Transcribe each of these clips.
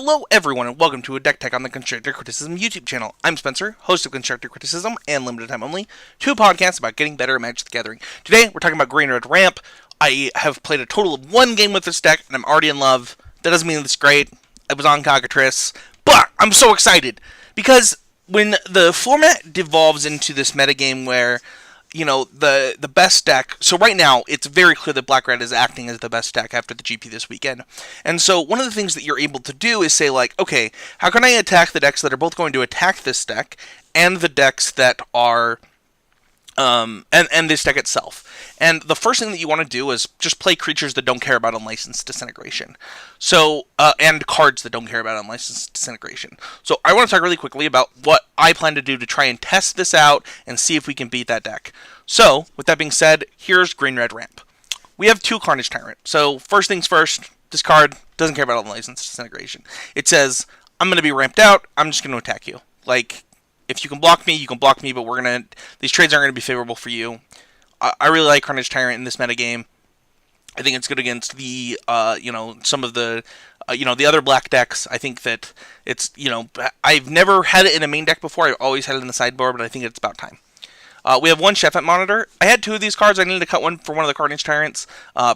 Hello everyone and welcome to a Deck Tech on the Constructor Criticism YouTube channel. I'm Spencer, host of Constructor Criticism and Limited Time Only, two podcasts about getting better at Magic the Gathering. Today we're talking about Green Red Ramp. I have played a total of one game with this deck and I'm already in love. That doesn't mean it's great. I was on Cockatrice, but I'm so excited because when the format devolves into this metagame where the best deck. So right now, it's very clear that Black Red is acting as the best deck after the GP this weekend. And so one of the things that you're able to do is say, like, okay, how can I attack the decks that are both going to attack this deck and the decks that are and this deck itself. And the first thing that you want to do is just play creatures that don't care about Unlicensed Disintegration. So, and cards that don't care about Unlicensed Disintegration. So I want to talk really quickly about what I plan to do to try and test this out and see if we can beat that deck. So, with that being said, here's Green Red Ramp. We have two Carnage Tyrant. So, first things first, this card doesn't care about Unlicensed Disintegration. It says, I'm going to be ramped out, I'm just going to attack you. Like, if you can block me, but these trades aren't going to be favorable for you. I really like Carnage Tyrant in this metagame. I think it's good against the, some of the, the other black decks. I think that it's, I've never had it in a main deck before. I've always had it in the sideboard, but I think it's about time. We have one Shefet Monitor. I had two of these cards. I needed to cut one for one of the Carnage Tyrants.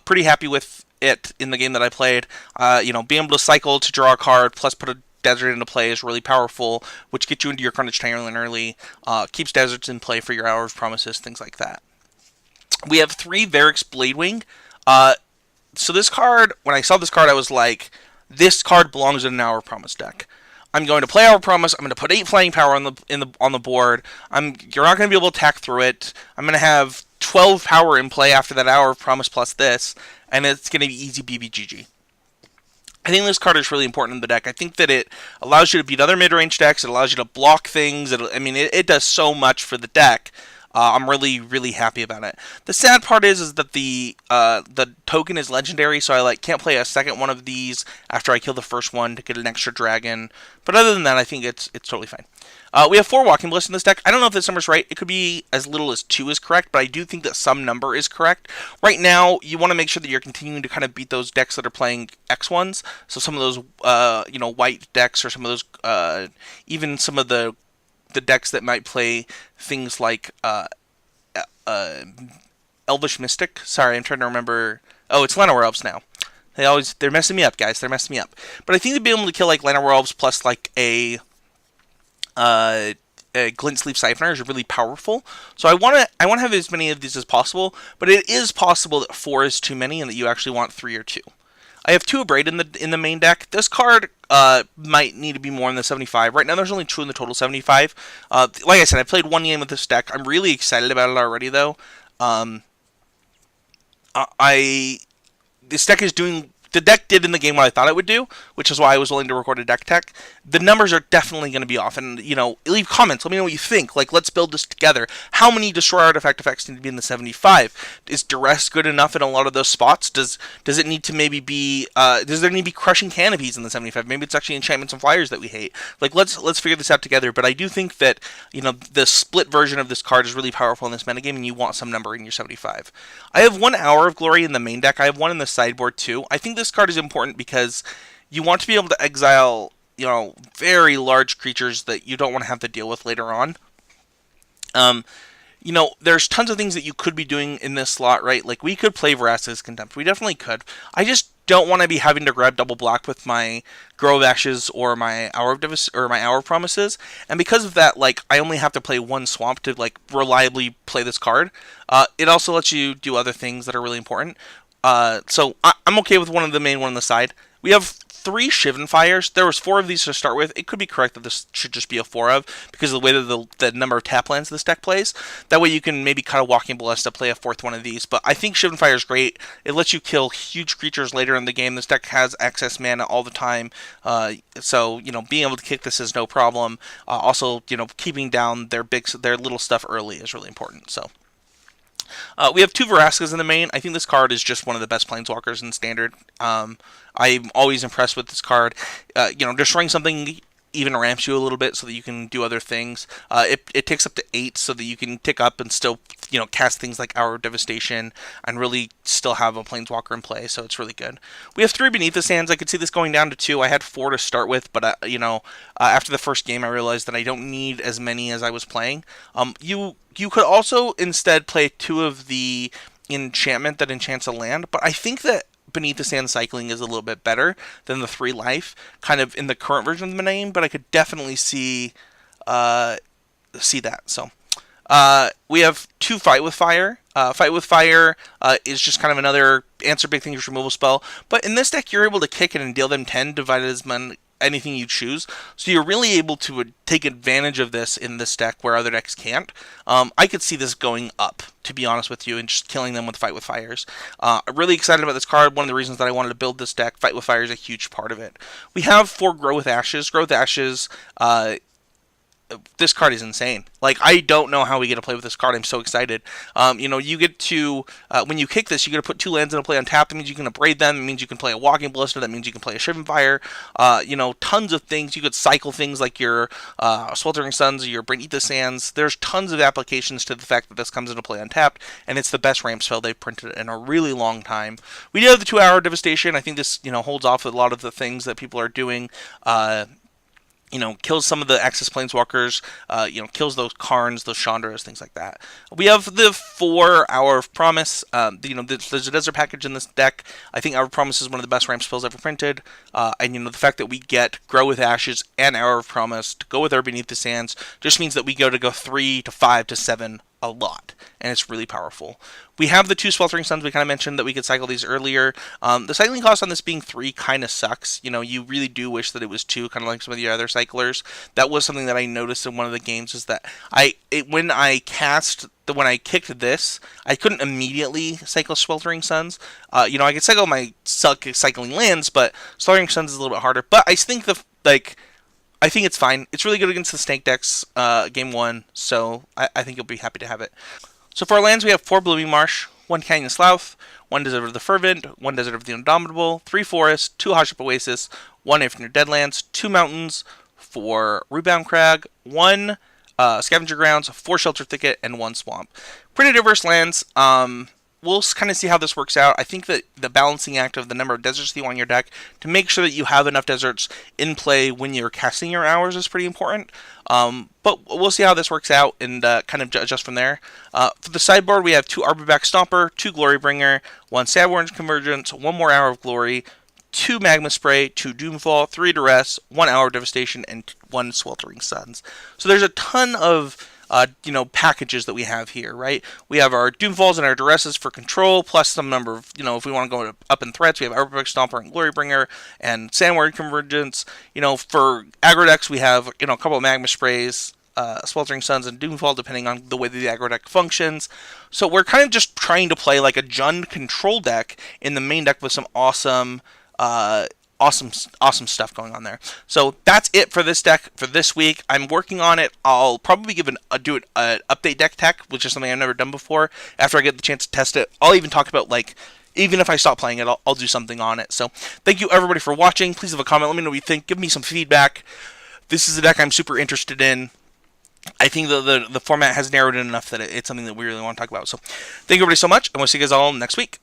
Pretty happy with it in the game that I played. Being able to cycle to draw a card, plus put a desert into play is really powerful, which gets you into your Carnage Tyrant early, keeps deserts in play for your Hour of Promises, things like that. We have three Verix Bladewing. So this card, when I saw this card, I was like, this card belongs in an Hour of Promise deck. I'm going to play Hour of Promise. I'm going to put 8 flying power on the board. You're not going to be able to attack through it. I'm going to have 12 power in play after that Hour of Promise plus this, and it's going to be easy BBGG. I think this card is really important in the deck. I think that it allows you to beat other mid-range decks. It allows you to block things. It does so much for the deck. I'm really, really happy about it. The sad part is that the token is legendary, so I can't play a second one of these after I kill the first one to get an extra dragon. But other than that, I think it's totally fine. We have 4 Walking Ballista in this deck. I don't know if this number's right. It could be as little as 2 is correct, but I do think that some number is correct. Right now, you want to make sure that you're continuing to kind of beat those decks that are playing X1s. So some of those, white decks, or some of those, even some of the decks that might play things like Elvish Mystic. Sorry, I'm trying to remember. Oh, it's Llanowar Elves now. They're messing me up, guys. They're messing me up. But I think to be able to kill like Llanowar Elves plus like a Glint Sleeve Siphoner is really powerful. So I want to have as many of these as possible. But it is possible that 4 is too many and that you actually want 3 or 2. I have 2 Abrade in the main deck. This card might need to be more in the 75. Right now there's only 2 in the total 75. Like I said, I played one game with this deck. I'm really excited about it already, though. This deck is doing... The deck did in the game what I thought it would do, which is why I was willing to record a deck tech. The numbers are definitely going to be off, and, leave comments. Let me know what you think. Let's build this together. How many Destroy Artifact effects need to be in the 75? Is Duress good enough in a lot of those spots? Does it need to maybe be, does there need to be Crushing Canopies in the 75? Maybe it's actually Enchantments and Flyers that we hate. Let's figure this out together, but I do think that, the split version of this card is really powerful in this metagame, and you want some number in your 75. I have 1 Hour of Glory in the main deck. I have 1 in the sideboard, too. I think this card is important because you want to be able to exile, very large creatures that you don't want to have to deal with later on. There's tons of things that you could be doing in this slot, right? We could play Vraska's Contempt. We definitely could. I just don't want to be having to grab double black with my Grove of Ashes or my Hour of Promises. And because of that, I only have to play 1 swamp to reliably play this card. It also lets you do other things that are really important. So I'm okay with one of the main one on the side. We have 3 Shivan Fires. There was 4 of these to start with. It could be correct that this should just be a 4 of, because of the way that the number of tap lands this deck plays. That way you can maybe cut a Walking Ballista, play a 4th one of these. But I think Shivan Fire is great. It lets you kill huge creatures later in the game. This deck has excess mana all the time. So, being able to kick this is no problem. Also, keeping down their little stuff early is really important. So. We have 2 Vraskas in the main. I think this card is just one of the best Planeswalkers in Standard. I'm always impressed with this card. Destroying something even ramps you a little bit so that you can do other things. It takes up to 8 so that you can tick up and still, cast things like Hour of Devastation and really still have a Planeswalker in play, so it's really good. We have 3 Beneath the Sands. I could see this going down to 2. I had 4 to start with, but, after the first game I realized that I don't need as many as I was playing. You could also instead play 2 of the enchantment that enchants a land, but I think that Beneath the Sand cycling is a little bit better than the 3 life, kind of in the current version of the name, but I could definitely see that. So we have 2 Fight with Fire. Fight with Fire is just kind of another answer big things removal spell, but in this deck you're able to kick it and deal them 10 divided as anything you choose, so you're really able to take advantage of this in this deck where other decks can't. I could see this going up, to be honest with you, and just killing them with Fight with Fires. I'm really excited about this card. One of the reasons that I wanted to build this deck, Fight with Fire is a huge part of it. We have 4 Grow with Ashes. Grow with Ashes, this card is insane. Like, I don't know how we get to play with this card. I'm so excited. You get to, when you kick this, you get to put 2 lands into play on tap. That means you can Abrade them. It means you can play a Walking Ballista. That means you can play a Shivan Fire. Tons of things. You could cycle things like your Sweltering Suns or your Beneath the Sands. There's tons of applications to the fact that this comes into play untapped, and it's the best ramp spell they've printed in a really long time. We do have the 2 Hour Devastation. I think this, holds off a lot of the things that people are doing. Kills some of the Access Planeswalkers, kills those Karns, those Chandras, things like that. We have the 4 Hour of Promise. There's a Desert package in this deck. I think Hour of Promise is one of the best ramp spells ever printed. The fact that we get Grow with Ashes and Hour of Promise to go with our Beneath the Sands just means that we go 3 to 5 to 7 a lot, and it's really powerful. We have the 2 Sweltering Suns. We kind of mentioned that we could cycle these earlier. The cycling cost on this being 3 kind of sucks. You really do wish that it was 2, kind of like some of the other cyclers. That was something that I noticed in one of the games, is that when I kicked this, I couldn't immediately cycle Sweltering Suns. I could cycle my cycling lands, but Sweltering Suns is a little bit harder. But I think I think it's fine. It's really good against the snake decks, game 1, so I think you'll be happy to have it. So for our lands, we have 4 Blooming Marsh, 1 Canyon Slough, 1 Desert of the Fervent, 1 Desert of the Indomitable, 3 Forests, 2 Hashep Oasis, 1 Ifnir Deadlands, 2 Mountains, 4 Rootbound Crag, 1 Scavenger Grounds, 4 Sheltered Thicket, and 1 Swamp. Pretty diverse lands. We'll kind of see how this works out. I think that the balancing act of the number of deserts that you want in your deck to make sure that you have enough deserts in play when you're casting your hours is pretty important. But we'll see how this works out and kind of adjust from there. For the sideboard, we have 2 Arborback Stomper, 2 Glorybringer, 1 Sandwurm Convergence, 1 more Hour of Glory, 2 Magma Spray, 2 Doomfall, 3 Duress, 1 Hour of Devastation, and 1 Sweltering Suns. So there's a ton of packages that we have here, right? We have our Doomfalls and our Duresses for control, plus some number of, if we want to go up in threats, we have Arborback Stomper and Glorybringer and Sandwurm Convergence. For aggro decks, we have, a couple of Magma Sprays, Sweltering Suns, and Doomfall, depending on the way that the aggro deck functions. So we're kind of just trying to play like a Jund control deck in the main deck with some awesome stuff going on there. So that's it for this deck for this week. I'm working on it. I'll probably do an update deck tech, which is something I've never done before. After I get the chance to test it, I'll even talk about, even if I stop playing it, I'll do something on it. So thank you everybody for watching. Please leave a comment. Let me know what you think. Give me some feedback. This is a deck I'm super interested in. I think the format has narrowed in enough that it's something that we really want to talk about. So thank you everybody so much, and we'll see you guys all next week.